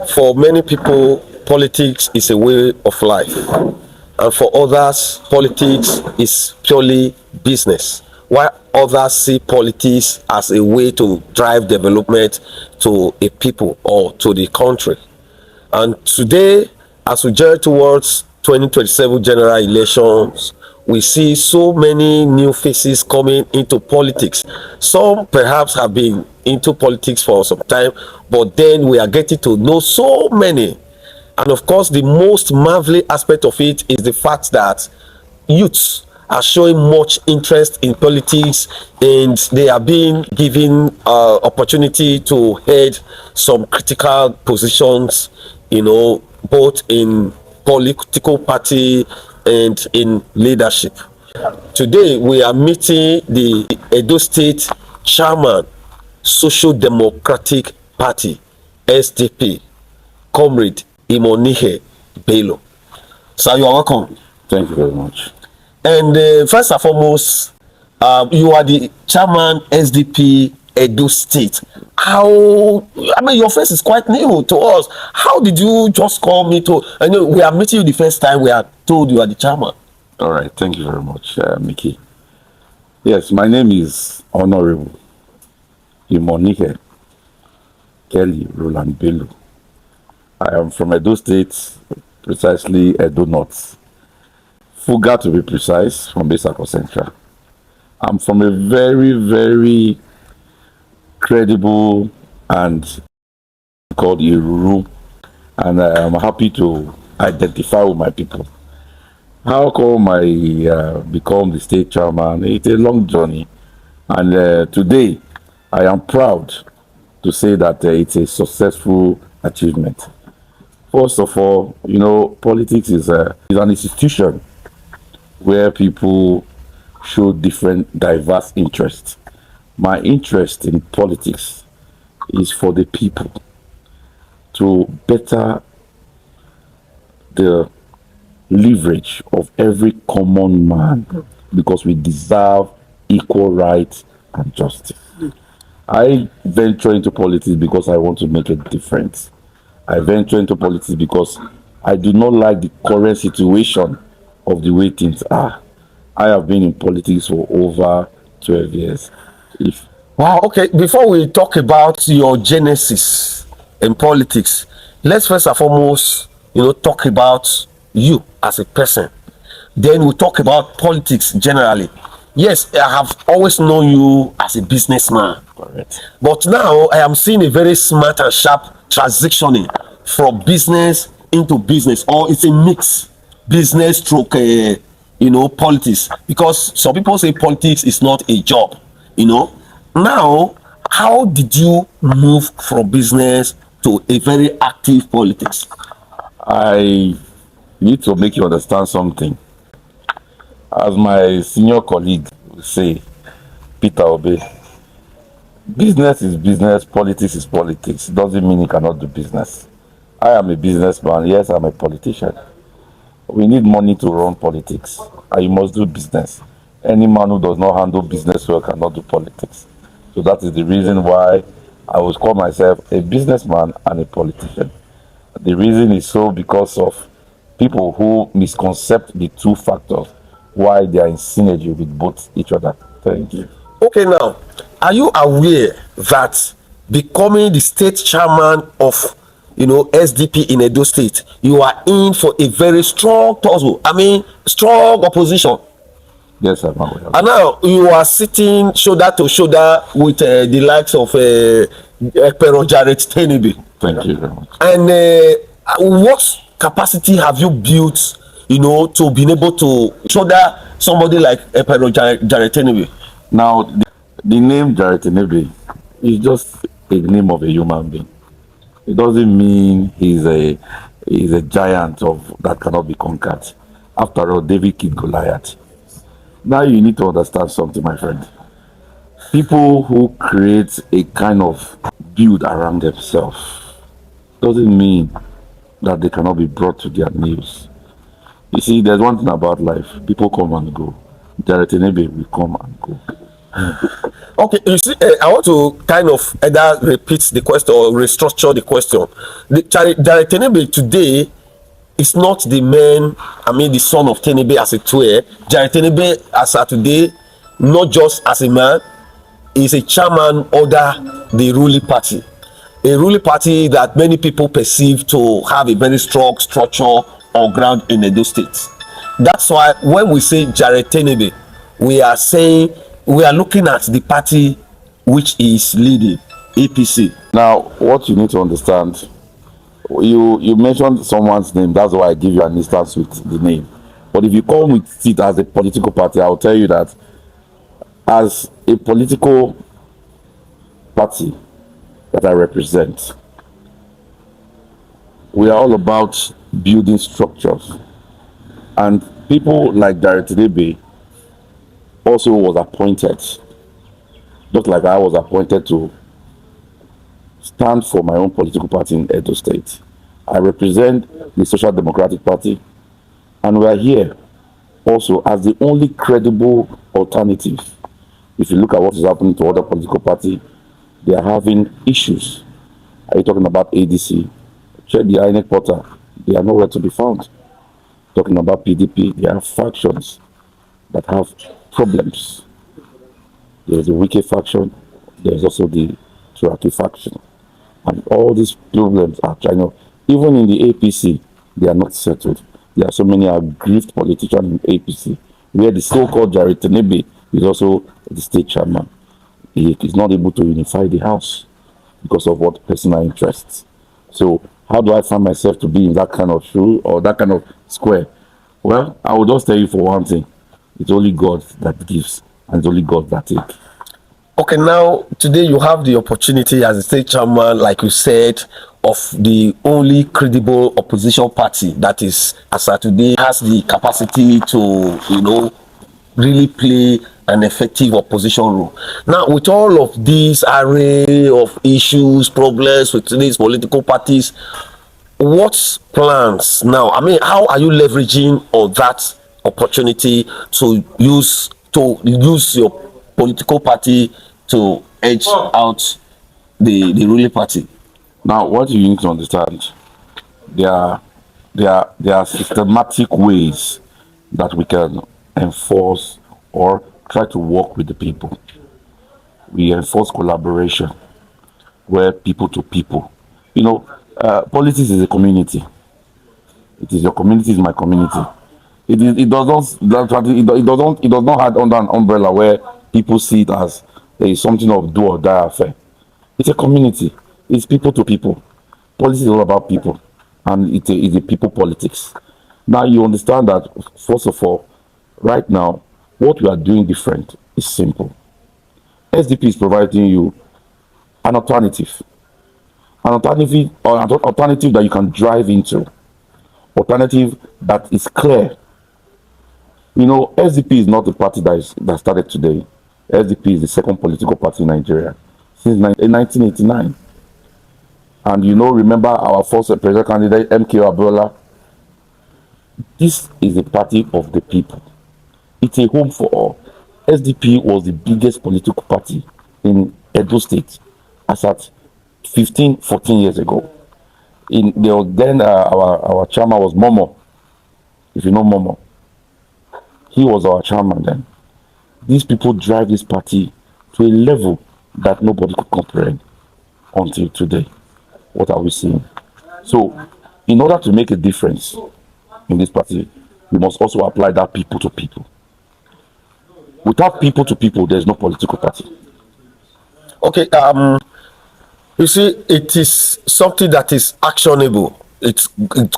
For many people, politics is a way of life, and for others, politics is purely business. While others see politics as a way to drive development to a people or to the country. And today, as we journey towards 2027 general elections, we see so many new faces coming into politics. Some perhaps have been into politics for some time, but then we are getting to know so many. And of course, the most marvelous aspect of it is the fact that youths are showing much interest in politics, and they are being given opportunity to head some critical positions, both in political party and in leadership. Today we are meeting the Edo State Chairman, Social Democratic Party, SDP, Comrade Imonihe Bello. Sir, you are welcome. Thank you very much. And first and foremost, you are the chairman SDP Edo State. Your face is quite new to us. How did you just call me to? I know we are meeting you the first time. We are told you are the chairman. All right. Thank you very much, Mickey. Yes, my name is Honorable Imonihe Kelly Roland Bello. I am from Edo State, precisely Edo North. Fuga, to be precise, from Besako Central. I'm from a very, very credible and called Iruru, and I'm happy to identify with my people. How come I become the state chairman? It's a long journey, and today I am proud to say that it's a successful achievement. First of all, politics is an institution where people show different diverse interests. My interest in politics is for the people, to better the leverage of every common man, because we deserve equal rights and justice. I venture into politics because I want to make a difference. I venture into politics because I do not like the current situation of the way things are. I have been in politics for over 12 years. Wow, okay. Before we talk about your genesis in politics, let's first and foremost, talk about you as a person. Then we'll talk about politics generally. Yes, I have always known you as a businessman. Correct. But now I am seeing a very smart and sharp transitioning from business into business, or it's a mix. Business stroke politics, because some people say politics is not a job. Now, how did you move from business to a very active politics? I need to make you understand something. As my senior colleague will say, Peter Obe, business is business, politics is politics. It doesn't mean you cannot do business. I am a businessman. Yes, I'm a politician. We need money to run politics, and you must do business. Any man who does not handle business well cannot do politics. So that is the reason why I would call myself a businessman and a politician. The reason is so because of people who misconcept the two factors, why they are in synergy with both each other. Thank you. Okay, now, are you aware that becoming the state chairman of SDP in Edo State, you are in for a very strong tussle? Strong opposition. Yes, I'm aware. And now you are sitting shoulder to shoulder with the likes of Pero Jared Tenebe. Thank you very much. And what capacity have you built, to be able to shoulder somebody like Pero Jared Tenebe? Now, the name Jared Tenebe is just a name of a human being. It doesn't mean he's a giant that cannot be conquered. After all, David killed Goliath. Now you need to understand something, my friend. People who create a kind of build around themselves doesn't mean that they cannot be brought to their knees. You see, there's one thing about life. People come and go. Jared Tenebe will come and go. Okay, you see, I want to kind of either repeat the question or restructure the question. Jare Tenebe today is not the man, I mean, the son of Tenebe as it were. Jare Tenebe, as of today, not just as a man, is a chairman under the ruling party. A ruling party that many people perceive to have a very strong structure or ground in Edo State. That's why when we say Jare Tenebe, we are saying we are looking at the party which is leading, APC. Now, what you need to understand, you mentioned someone's name. That's why I give you an instance with the name. But if you come with it as a political party, I will tell you that as a political party that I represent, we are all about building structures. And people like Director Debe also was appointed, just like I was appointed to stand for my own political party in Edo State. I represent the Social Democratic Party, and we are here also as the only credible alternative. If you look at what is happening to other political parties, they are having issues. Are you talking about ADC? Check the INEC portal, they are nowhere to be found. Talking about PDP, there are factions that have problems. There is a Wike faction, there is also the Turaki faction. And all these problems are trying to, even in the APC, they are not settled. There are so many aggrieved politicians in APC, where the so-called Jare Tenebe is also the state chairman. He is not able to unify the house because of what personal interests. So how do I find myself to be in that kind of shoe or that kind of square? Well, I will just tell you for one thing. It's only God that gives, and it's only God that takes. Okay, now today you have the opportunity as a state chairman, like you said, of the only credible opposition party that is, as of today, has the capacity to, really play an effective opposition role. Now, with all of these array of issues, problems with these political parties, what plans now? I mean, how are you leveraging on that opportunity to use your political party to edge out the ruling party? Now, what you need to understand, there are systematic ways that we can enforce or try to work with the people. We enforce collaboration, where people to people. Politics is a community. It is your community, is my community. It does not have under an umbrella where people see it as there is something of do or die affair. It's a community. It's people to people. Politics is all about people, and it's a people politics. Now you understand that, first of all, right now, what we are doing different is simple. SDP is providing you an alternative that you can drive into, alternative that is clear. SDP is not the party that started today. SDP is the second political party in Nigeria since 1989. And remember our first presidential candidate, MK Abiola. This is a party of the people. It's a home for all. SDP was the biggest political party in Edo State as at 14 years ago. Then our chairman was Momo. If you know Momo, he was our chairman then. These people drive this party to a level that nobody could comprehend until today. What are we seeing? So, in order to make a difference in this party, we must also apply that people to people. Without people to people, there's no political party. Okay, you see, it is something that is actionable. It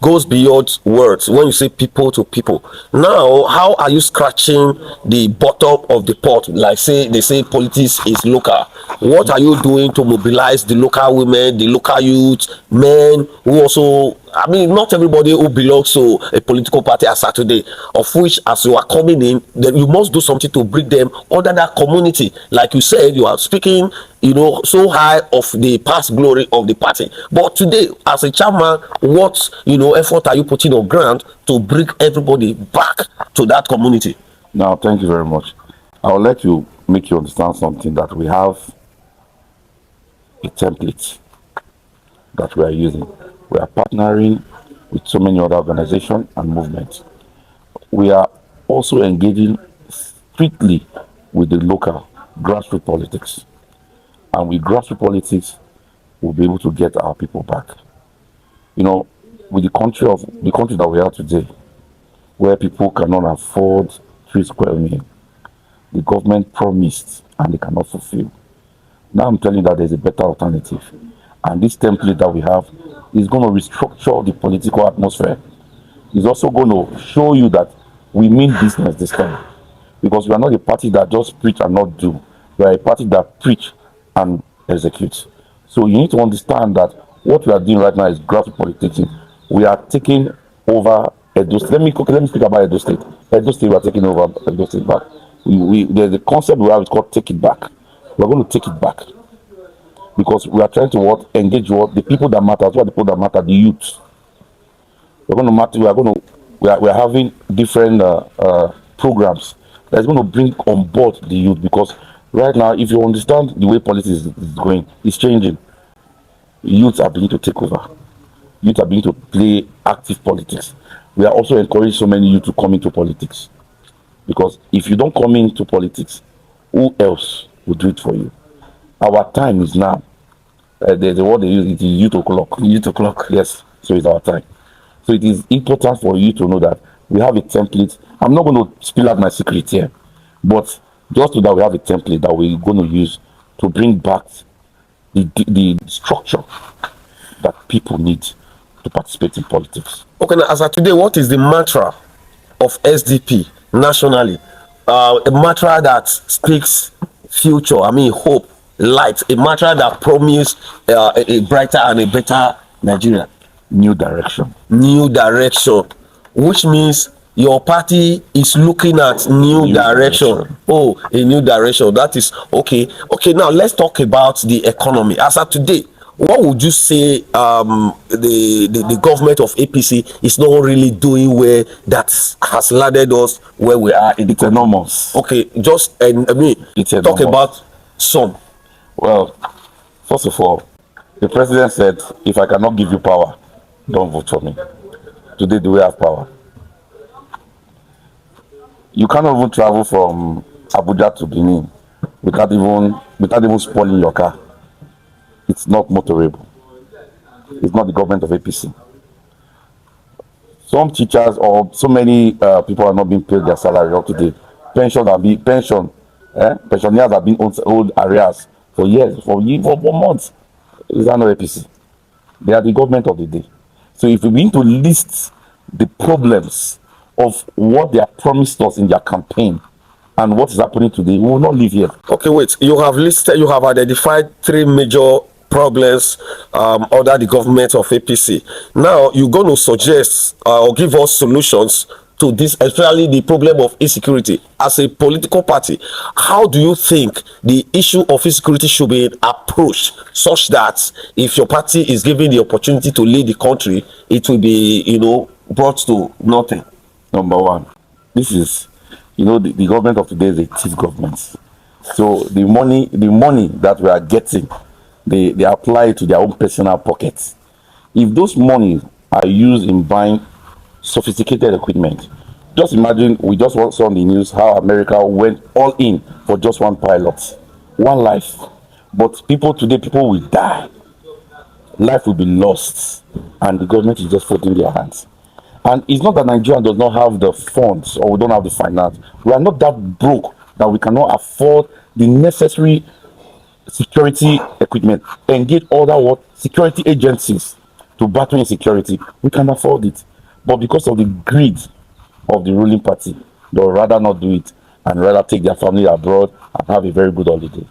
goes beyond words when you say people to people. Now, how are you scratching the bottom of the pot? Like they say politics is local. What are you doing to mobilize the local women, the local youth, men who also, I mean, not everybody who belongs to a political party as Saturday, of which as you are coming in, then you must do something to bring them under that community. Like you said, you are speaking, so high of the past glory of the party. But today, as a chairman, what, effort are you putting on ground to bring everybody back to that community? Now, thank you very much. I'll let you make you understand something, that we have a template that we are using. We are partnering with so many other organizations and movements. We are also engaging strictly with the local grassroots politics. And with grassroots politics, we'll be able to get our people back. You know, with the country that we are today, where people cannot afford 3 square meal, the government promised and they cannot fulfill. Now I'm telling you that there's a better alternative. And this template that we have is going to restructure the political atmosphere. It's also going to show you that we mean business this time. Because we are not a party that just preach and not do. We are a party that preach and execute. So you need to understand that what we are doing right now is grassroots politics. We are taking over Edo State. Let me speak about Edo State. Edo State, we are taking over Edo State back. There's a concept we have, it's called take it back. We're going to take it back. Because we are trying to engage the people that matter. What the people that matter, the youth. We're going to matter. We are having different programs that's going to bring on board the youth, because right now, if you understand the way politics is going, it's changing. Youth are beginning to take over. Youth are beginning to play active politics. We are also encouraging so many youth to come into politics, because if you don't come into politics, who else will do it for you? Our time is now. The word they use, it is youth o'clock. Youth o'clock. Yes. So it's our time. So it is important for you to know that we have a template. I'm not going to spill out my secret here, but just know that we have a template that we're going to use to bring back the structure that people need to participate in politics. Okay, now as of today, what is the mantra of SDP nationally? A mantra that speaks future, hope, light, a mantra that promises a brighter and a better Nigeria. New direction. New direction, which means your party is looking at new direction. Oh, a new direction. That is okay. Okay, now let's talk about the economy. As of today, what would you say the government of APC is not really doing well, that has landed us where we are in the It's enormous. Okay, just It's talk enormous. about some. Well, first of all, the president said, if I cannot give you power, don't vote for me. Today, do we have power? You cannot even travel from Abuja to Benin without even spoiling your car. It's not motorable. It's not the government of APC. Some teachers or so many people are not being paid their salary up to date. Pensioners have been old arrears for years, for months. Is that not APC? They are the government of the day. So if we begin to list the problems of what they have promised us in their campaign and what is happening today, we will not live here. Okay, wait. You have identified 3 major problems under the government of APC. Now you're going to suggest or give us solutions to this, especially the problem of insecurity. As a political party, how do you think the issue of insecurity should be approached, such that if your party is given the opportunity to lead the country, it will be, brought to nothing? Number one, this is, the government of today is a thief government. So the money that we are getting, they apply it to their own personal pockets. If those monies are used in buying sophisticated equipment, just imagine, we just saw on the news how America went all in for just one pilot, one life. But people will die, life will be lost, and the government is just folding their hands. And it's not that Nigeria does not have the funds or we don't have the finance. We are not that broke that we cannot afford the necessary security equipment, engage other security agencies to battle insecurity. We can afford it. But because of the greed of the ruling party, they'll rather not do it and rather take their family abroad and have a very good holiday.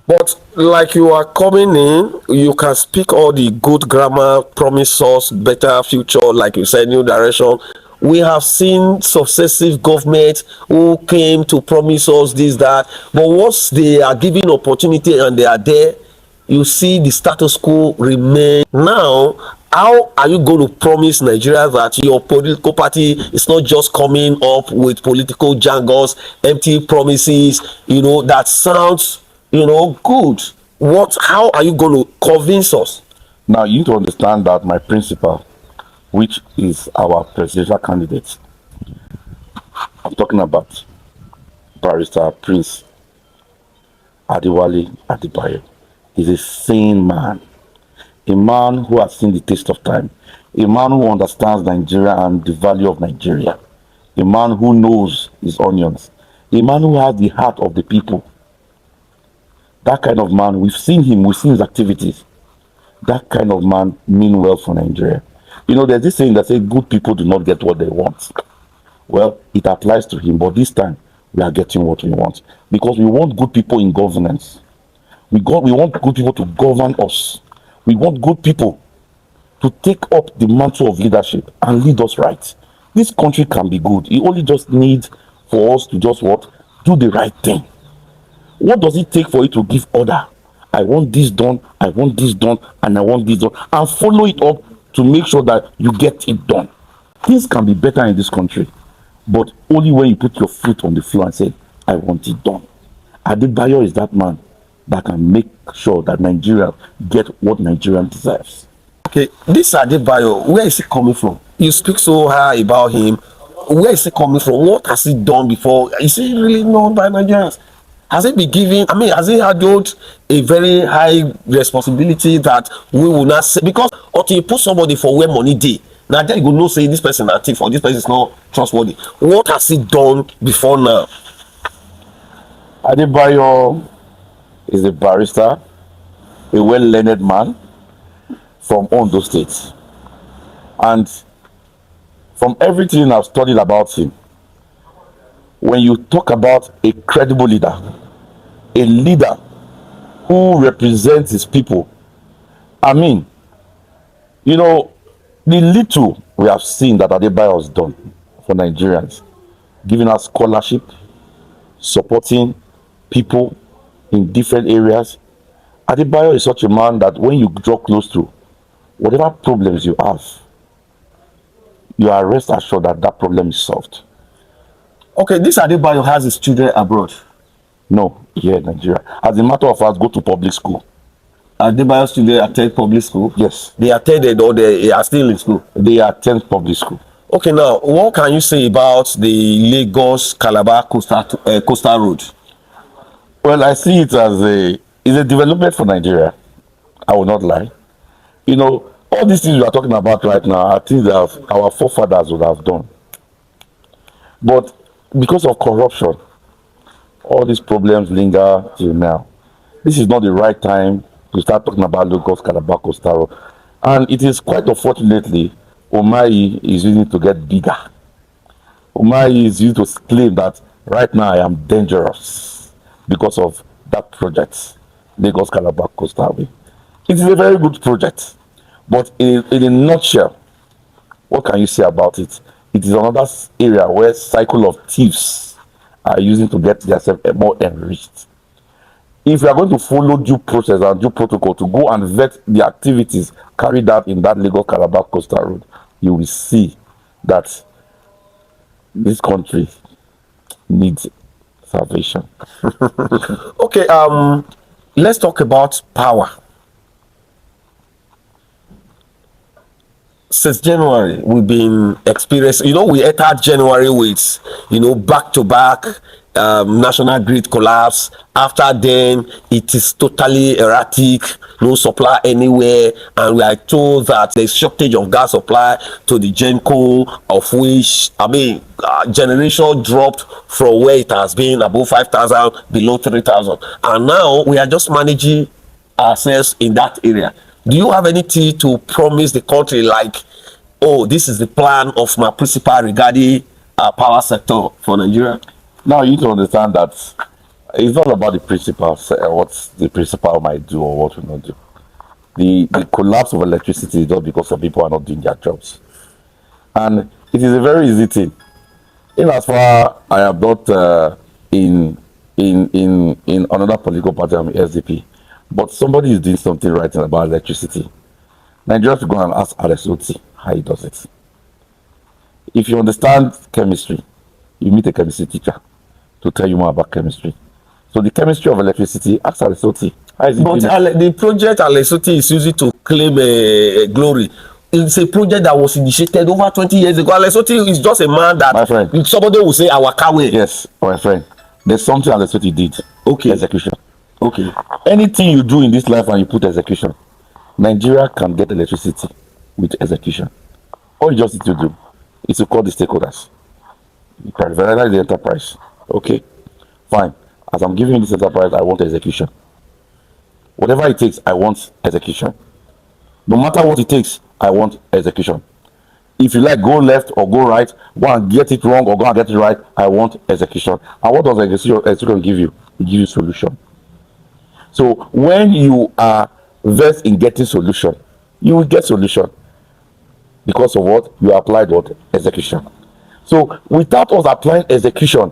But like you are coming in, you can speak all the good grammar, promise us better future, like you said, new direction. We have seen successive governments who came to promise us this, that, but once they are given opportunity and they are there, you see the status quo remain. Now, how are you going to promise Nigeria that your political party is not just coming up with political jangles, empty promises, that sounds, good? How are you going to convince us? Now, you need to understand that my principal, which is our presidential candidate, I'm talking about Barrister Prince Adewale Adebayo, is a sane man, a man who has seen the taste of time, a man who understands Nigeria and the value of Nigeria, a man who knows his onions, a man who has the heart of the people. That kind of man, we've seen him, we've seen his activities. That kind of man mean well for Nigeria. There's this saying that says good people do not get what they want. Well, it applies to him, but this time we are getting what we want because we want good people in governance. We want good people to govern us. We want good people to take up the mantle of leadership and lead us right. This country can be good. It only just needs for us to just do the right thing. What does it take for you to give order? I want this done, I want this done, and I want this done, and follow it up to make sure that you get it done. Things can be better in this country, but only when you put your foot on the floor and say, I want it done. Adebayo is that man that can make sure that Nigeria get what Nigeria deserves. Okay, this Adebayo, where is he coming from? You speak so high about him. Where is he coming from? What has he done before? Is he really known by Nigerians? Has he been given, has he handled a very high responsibility that we will not say? Because until you put somebody for where money dey, now then you go know say this person na thief or this person is not trustworthy. What has he done before now? Adebayo is a barrister, a well-learned man from Ondo State. And from everything I've studied about him, when you talk about a credible leader, a leader who represents his people, the little we have seen that Adebayo has done for Nigerians, giving us scholarship, supporting people in different areas. Adebayo is such a man that when you draw close to, whatever problems you have, you are rest assured that that problem is solved. Okay, this Adebayo has his children abroad. No, here in Nigeria. As a matter of fact, go to public school. Adebayo's children attend public school? Yes. They attended or they are still in school? They attend public school. Okay, now, what can you say about the Lagos-Calabar coastal road? Well, I see it as it's a development for Nigeria. I will not lie. All these things we are talking about right now are things that our forefathers would have done. But because of corruption, all these problems linger till now. This is not the right time to start talking about Lagos-Calabar coastal road. And it is quite unfortunately, Umahi is using it to get bigger. Umahi is used to claim that right now I am dangerous because of that project, Lagos-Calabar coastal way. It is a very good project, but in a nutshell, what can you say about it? It is another area where cycle of thieves are using to get themselves more enriched. If you are going to follow due process and due protocol to go and vet the activities carried out in that Lagos-Calabar coastal road, you will see that this country needs salvation. Okay, let's talk about power. Since January, we've been experiencing, we entered January with, back to back national grid collapse. After then, it is totally erratic, no supply anywhere, and we are told that there's shortage of gas supply to the Genco, of which, generation dropped from where it has been above 5,000, below 3,000. And now we are just managing ourselves in that area. Do you have anything to promise the country like, oh, this is the plan of my principal regarding power sector for Nigeria? Now you need to understand that it's not about the principal, what the principal might do or what will not do. The collapse of electricity is not because some people are not doing their jobs. And it is a very easy thing. In as far I am not in another political party, I'm SDP. But somebody is doing something right about electricity. Nigeria should go and ask RSOT how he does it. If you understand chemistry, you meet a chemistry teacher to tell you more about chemistry. So the chemistry of electricity, ask RSOT. How is it But the project Lesotho is using to claim glory. It's a project that was initiated over 20 years ago. Lesotho is just a man that, my friend, somebody will say our Kawe. yes, my friend. There's something Lesotho did. Okay. Execution. Okay. Anything you do in this life and you put execution, Nigeria can get electricity with execution. All you just need to do is to call the stakeholders. You privatize the enterprise. Okay, fine. As I'm giving you this enterprise, I want execution. Whatever it takes, I want execution. No matter what it takes, I want execution. If you like, go left or go right, go and get it wrong or go and get it right, I want execution. And what does execution give you? It gives you solution. So when you are versed in getting solution, you will get solution. Because of what? You applied what? Execution. So without us applying execution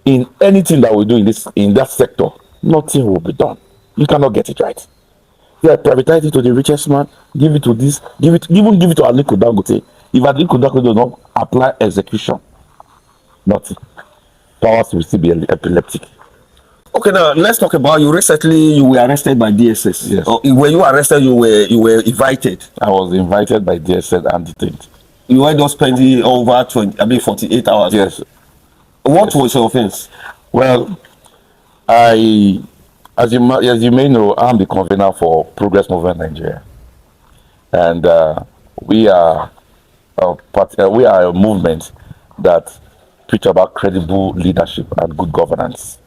in anything that we do in that sector, nothing will be done. You cannot get it right. Yeah, privatize it to the richest man, give it to this, give it to Aliko Dangote. If Aliko Dangote does not apply execution, nothing. Powers will still be epileptic. Okay, now let's talk about you. Recently, you were arrested by DSS. Yes. When you were arrested, you were invited. I was invited by DSS and detained. You were just spending over 48 hours. Yes. What was your offense? Well, as you may know, I'm the convener for Progress Movement Nigeria, and we are a movement that preach about credible leadership and good governance.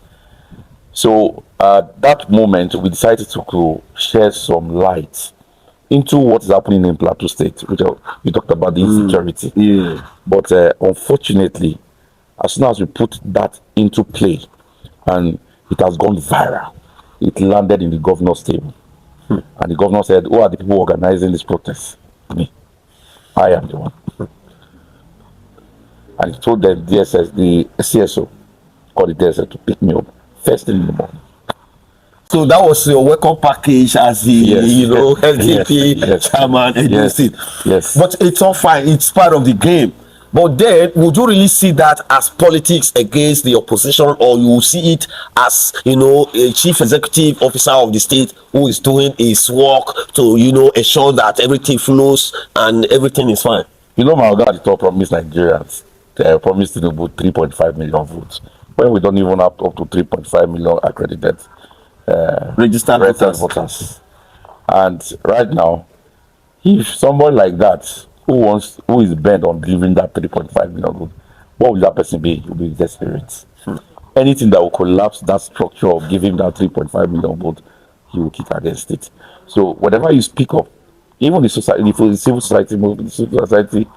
So at that moment, we decided to shed some light into what is happening in Plateau State, which we talked about the insecurity. Yeah. But unfortunately, as soon as we put that into play, and it has gone viral, it landed in the governor's table. And the governor said, "Who are the people organizing this protest?" Me. I am the one. And he told the DSS, the CSO, called the DSS to pick me up first thing in the morning. So that was your welcome package as the SDP chairman and yes. Yes. But it's all fine. It's part of the game. But then, would you really see that as politics against the opposition, or you see it as, a chief executive officer of the state who is doing his work to, ensure that everything flows and everything is fine? My God, it all promised Nigerians, promised to about 3.5 million votes, when we don't even have up to 3.5 million accredited registered voters. And right now, if somebody like that who is bent on delivering that 3.5 million votes, what will that person be? He will be desperate. Anything that will collapse that structure of giving that 3.5 million votes, he will kick against it. So whatever you speak up, even the society, the civil society movement, the civil society,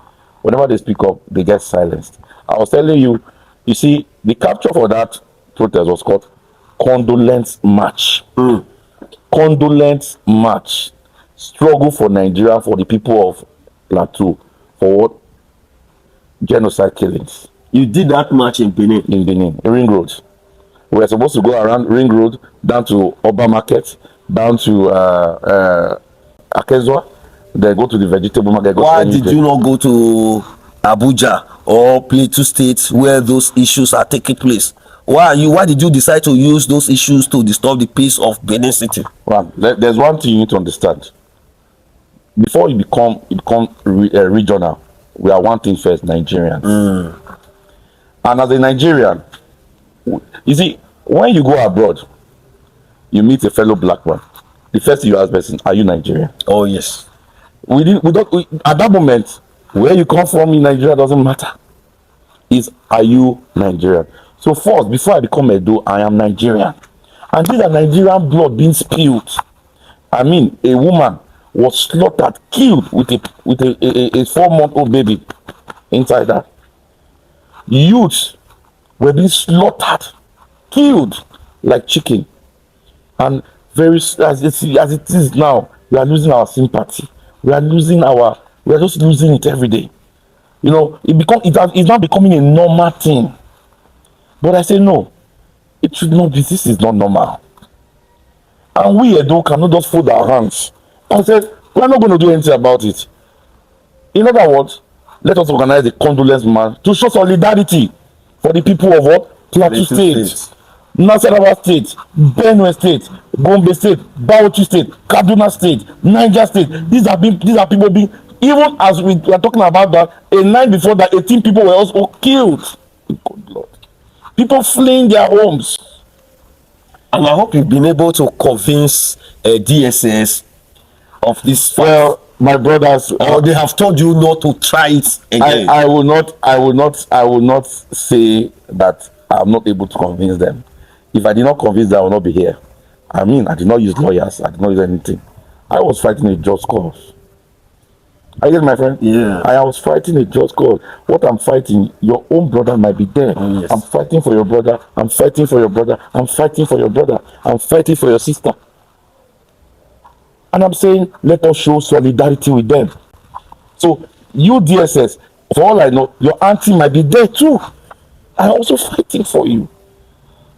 whenever they speak up, they get silenced. I was telling you, you see, the capture for that protest was called Condolence March. Condolence March. Struggle for Nigeria, for the people of Plateau, for what? Genocide killings. You did that march in Benin? In Benin, Ring Road. We were supposed to go around Ring Road, down to Oba Market, down to Akezwa, then go to the vegetable market. Why did you not go to Abuja or Plateau State, where those issues are taking place? Why did you decide to use those issues to disturb the peace of Benin City? Well, there's one thing you need to understand. Before you become regional, we are one thing first, Nigerians. And as a Nigerian, you see, when you go abroad, you meet a fellow black man. The first thing you ask person, are you Nigerian? Oh yes. At that moment, where you come from in Nigeria doesn't matter. Are you Nigerian? So first, before I become Edo, I am Nigerian. And this is Nigerian blood being spilled. I mean, a woman was slaughtered, killed with a 4-month-old baby inside that. Youths were being slaughtered, killed like chicken. And as it is now, we are losing our sympathy. We are just losing it every day. It's not becoming a normal thing. But I say no, it should not be. This is not normal. And we Edo cannot just fold our hands and say, We are not going to do anything about it. In other words, let us organize a condolence march to show solidarity for the people of what? Plateau State, Nasarawa State, Benue State, Gombe State, Bauchi State, Kaduna State, Niger State. These are people being, even as we are talking about that, a night before that, 18 people were also killed. Good Lord. People fleeing their homes. And I hope you've been able to convince DSS of this fact. Well, my brothers, or they have told you not to try it again. I will not say that I'm not able to convince them. If I did not convince them, I will not be here. I mean, I did not use lawyers. I did not use anything. I was fighting a just cause. Are you, my friend? Yeah. I was fighting a just cause. What I'm fighting, your own brother might be there. Oh, yes. I'm fighting for your brother. I'm fighting for your brother. I'm fighting for your brother. I'm fighting for your sister. And I'm saying, let us show solidarity with them. So, you DSS, for all I know, your auntie might be there too. I'm also fighting for you.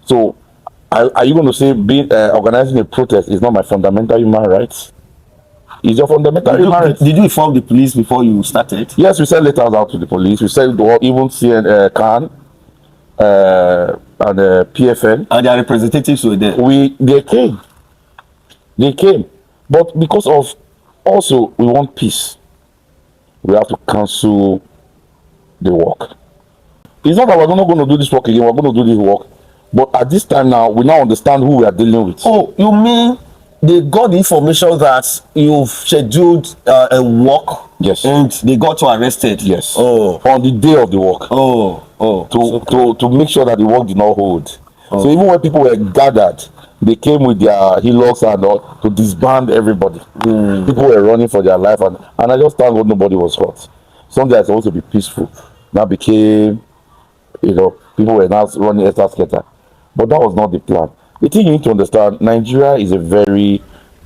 So, are you going to say organizing a protest is not my fundamental human rights? Is your fundamental human rights? Did you inform the police before you started? Yes, we sent letters out to the police. We sent even CAN and PFN. And their representatives were there? They came. But because of, also, we want peace, we have to cancel the work. It's not that we're not going to do this work again, we're going to do this work. But at this time now, we now understand who we are dealing with. Oh, you mean they got the information that you've scheduled a work? Yes. And they got you arrested? Yes. Oh. On the day of the work. Oh. To make sure that the work did not hold. Oh. So even when people were gathered, they came with their hillocks and all to disband everybody. People were running for their life, and I just thank God nobody was hurt. Something that's supposed to be peaceful now became, people were now running extra scatter. But that was not the plan. The thing you need to understand, Nigeria is a very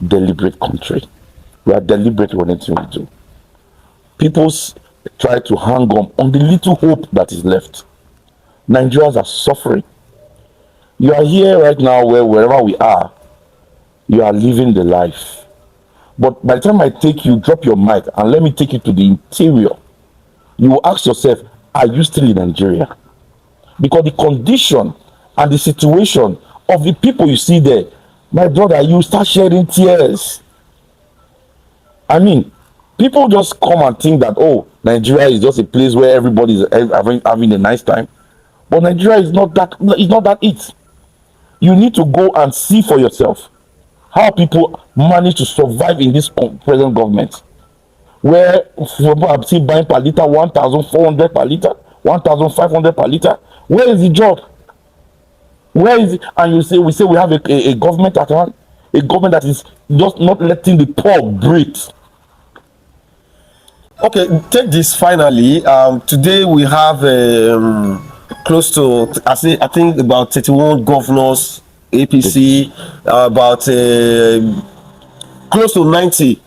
deliberate country. We are deliberate with anything we do. People try to hang on the little hope that is left. Nigerians are suffering. You are here right now wherever we are, you are living the life. But by the time I take you, drop your mic, and let me take you to the interior, you will ask yourself, are you still in Nigeria? Because the condition and the situation of the people you see there, my brother, you start shedding tears. I mean, people just come and think that, oh, Nigeria is just a place where everybody is having a nice time. But Nigeria is not that. It's not that it. You need to go and see for yourself how people manage to survive in this present government, where I'm still buying per liter 1,400 per liter, 1,500 per liter. Where is the job? Where is it? And we say we have a government at hand, a government that is just not letting the poor breathe. Okay, take this finally. Today we have close to, I think about 31 governors, APC, about close to 90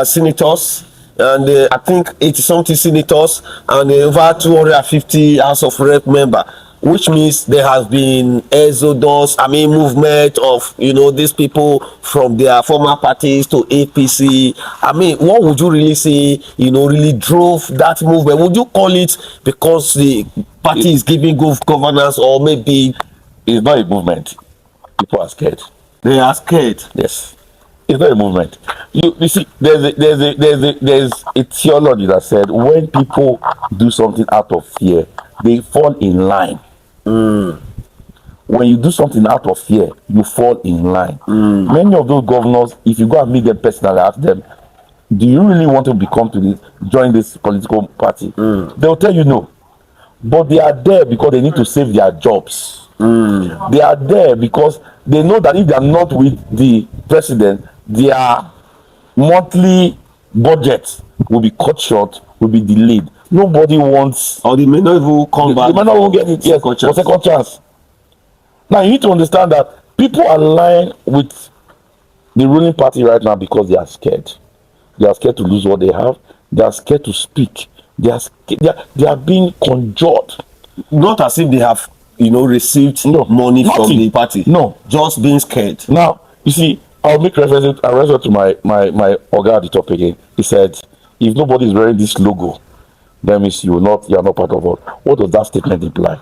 senators, and I think 80-something senators, and over 250 House of Rep member, which means there has been exodus, movement of, these people from their former parties to APC. What would you really say, really drove that movement? Would you call it because the party is giving good governance, or maybe it's not a movement? People are scared. They are scared. Yes, it's not a movement. You see, there's a theology that said when people do something out of fear, they fall in line. When you do something out of fear, you fall in line. Many of those governors, if you go and meet them personally, ask them, do you really want to join this political party? They'll tell you no. But they are there because they need to save their jobs. They are there because they know that if they are not with the president, their monthly budget will be cut short, will be delayed. Nobody wants, or they may not even come back. They may not even get it. Yes, for second chance. Now you need to understand that people align with the ruling party right now because they are scared. They are scared to lose what they have. They are scared to speak. They are being conjured. Not as if they have, received money from the party. No, just being scared. Now you see, I'll make reference to my Oga at the top again. He said, if nobody is wearing this logo, that means you are not part of us. What does that statement imply?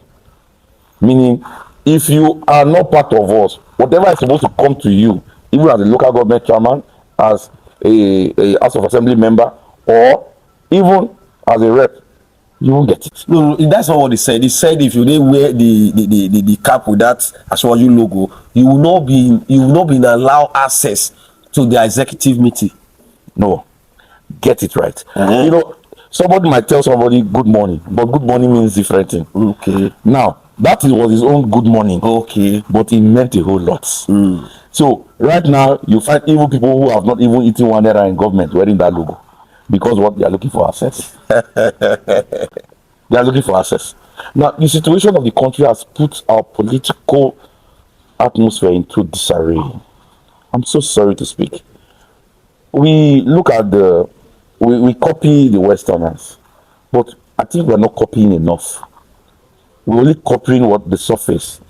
Meaning, if you are not part of us, whatever is supposed to come to you, even as a local government chairman, as a House of Assembly member, or even as a rep, you won't get it. No, that's not what he said. He said if you didn't wear the cap with that Ashwaju logo, you will not be allowed access to the executive meeting. No, get it right. Uh-huh. You know, somebody might tell somebody good morning, but good morning means different thing. Okay. Now, that was his own good morning. Okay. But it meant a whole lot. So right now, you find even people who have not even eaten one naira in government wearing that logo, because what they are looking for access. They are looking for access. Now, the situation of the country has put our political atmosphere into disarray. I'm so sorry to speak. We look at we copy the Westerners, but I think we're not copying enough. We're only copying what the surface.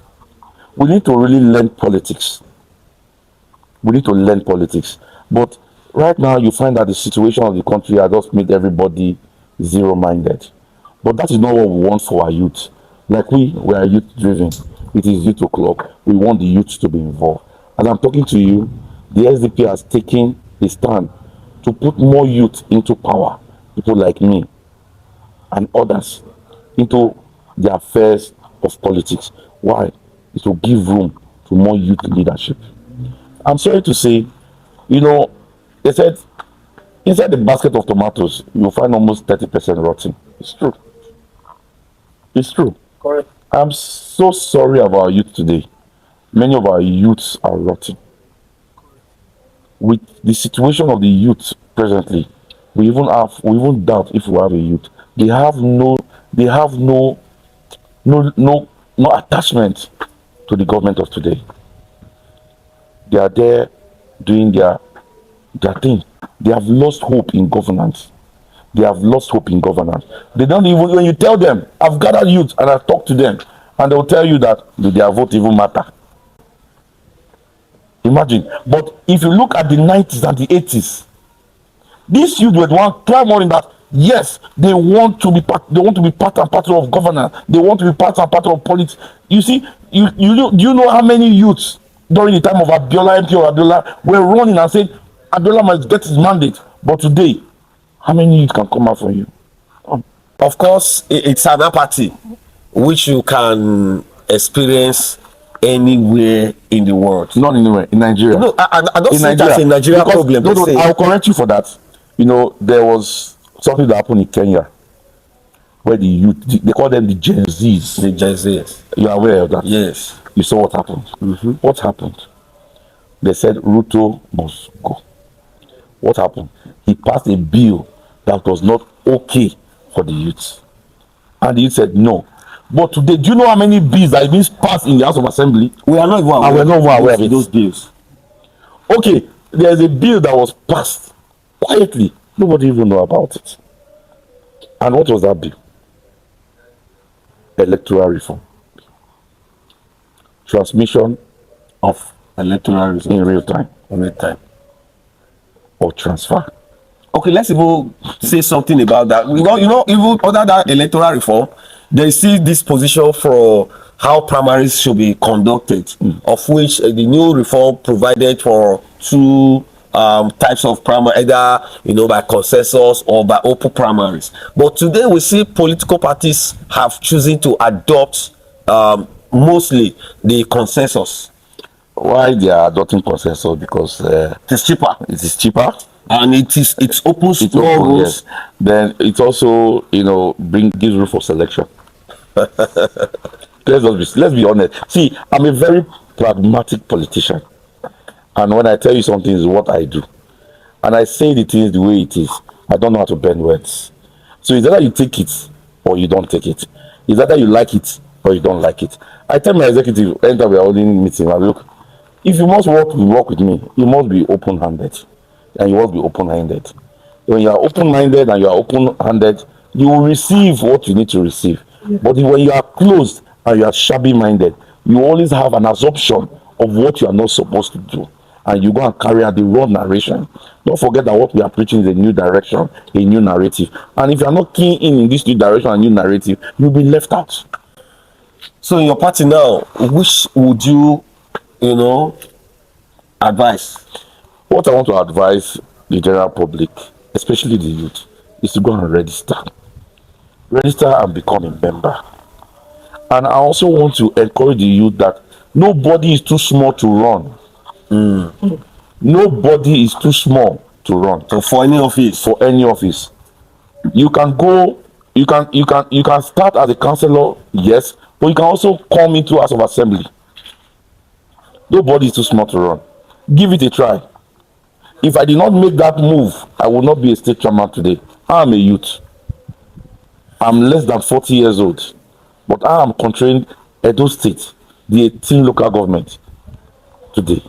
We need to really learn politics. We need to learn politics. But right now, you find that the situation of the country has just made everybody zero-minded. But that is not what we want for our youth. Like we are youth-driven. It is youth o'clock. We want the youth to be involved. As I'm talking to you, the SDP has taken a stand to put more youth into power. People like me and others into the affairs of politics. Why? It will give room to more youth leadership. I'm sorry to say, you know, they said inside the basket of tomatoes, you'll find almost 30% rotting. It's true. It's true. Correct. I'm so sorry about our youth today. Many of our youths are rotting. With the situation of the youth presently, we even doubt if we have a youth. They have no attachment to the government of today. They are there doing their thing. They have lost hope in governance. They have lost hope in governance. They don't even, when you tell them, I've gathered youth and I've talked to them, and they'll tell you that their vote even matter. Imagine. But if you look at the 90s and the 80s, these youth were the one clamoring that yes, they want to be part and parcel of governance. They want to be part and parcel of politics. You see, do you know how many youths during the time of Abiola, MP or Abiola, were running and saying Abiola must get his mandate? But today, how many youths can come out for you? Of course, it's an apathy which you can experience anywhere in the world. Not anywhere in Nigeria. No, I don't see that as a Nigerian problem. No, I'll correct you for that. You know, there was something that happened in Kenya where the youth, they call them the Gen Zs. The Gen Zs. You are aware of that? Yes. You saw what happened. What happened? They said Ruto must go. What happened? He passed a bill that was not okay for the youth. And the youth said no. But today, do you know how many bills that have been passed in the House of Assembly? We are not even aware, we're not even aware of those bills. Okay, there's a bill that was passed quietly. Nobody even know about it. And what was that bill? Electoral reform. Transmission of Electoral reform in real time. in real time. Or transfer. Okay, let's even say something about that. You know, even other than electoral reform, there is still this position for how primaries should be conducted, of which the new reform provided for two types of primary, either by consensus or by open primaries. But today we see political parties have chosen to adopt mostly the consensus. Why they are adopting consensus? Because it is cheaper. It is cheaper. And it opens more rules. Yes. Then it also gives room for selection. Let's be honest. See, I'm a very pragmatic politician, and when I tell you something is what I do, and I say the things the way it is. I don't know how to bend words. So it's either you take it or you don't take it. It's either you like it or you don't like it. I tell my executive anytime we are holding meeting, look, if you must work with me, you must be open-handed. And you must be open-minded. When you are open-minded and you are open-handed, you will receive what you need to receive. But when you are closed and you are shabby-minded, you always have an assumption of what you are not supposed to do. and you go and carry out the wrong narration. Don't forget that what we are preaching is a new direction, a new narrative. And if you are not keen in this new direction and new narrative, you'll be left out. So in your party now, which would you, advise? What I want to advise the general public, especially the youth, is to go and register. Register and become a member. And I also want to encourage the youth that nobody is too small to run. Nobody is too small to run. So for any office? For any office. You can go, you can start as a councillor, yes, but you can also come into House of Assembly. Nobody is too small to run. Give it a try. If I did not make that move, I would not be a state chairman today. I am a youth. I'm less than 40 years old, but I am controlling Edo State, the 18 local government today,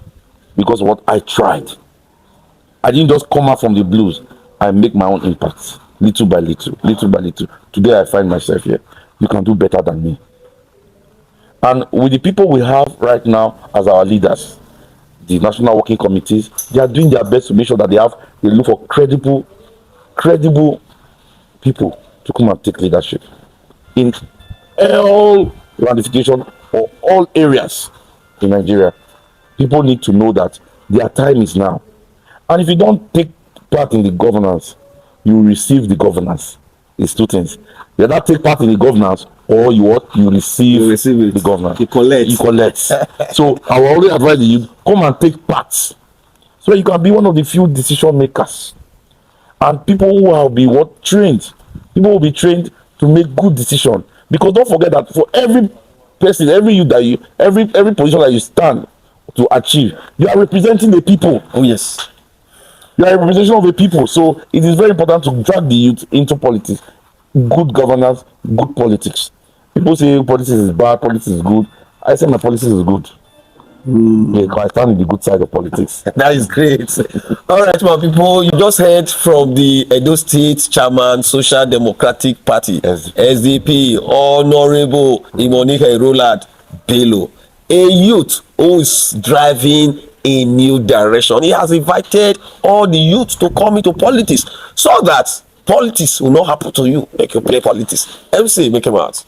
because of what I tried. I didn't just come out from the blues. I make my own impact, little by little, little by little. Today I find myself here. You can do better than me. And with the people we have right now as our leaders, the national working committees, they are doing their best to make sure that they look for credible people to come and take leadership in all ramifications or all areas in Nigeria. People need to know that their time is now. And if you don't take part in the governance, you receive the governance. It's two things. You either take part in the governance or you receive it. The governance. You collect. So I will always advise you, come and take part, so you can be one of the few decision makers. And people who will be trained. People will be trained to make good decisions. Because don't forget that for every person, every position that you stand to achieve, you are representing the people. Oh yes. You are a representation of the people. So it is very important to drag the youth into politics. Good governance, good politics. People say politics is bad, politics is good. I say my politics is good. Yeah, I stand in the good side of politics. That is great. All right, my people, you just heard from the Edo State Chairman, Social Democratic Party, SDP, Honorable Imonike Roland Bello, a youth who is driving a new direction. He has invited all the youth to come into politics so that politics will not happen to you. Make you play politics. MC, make him out.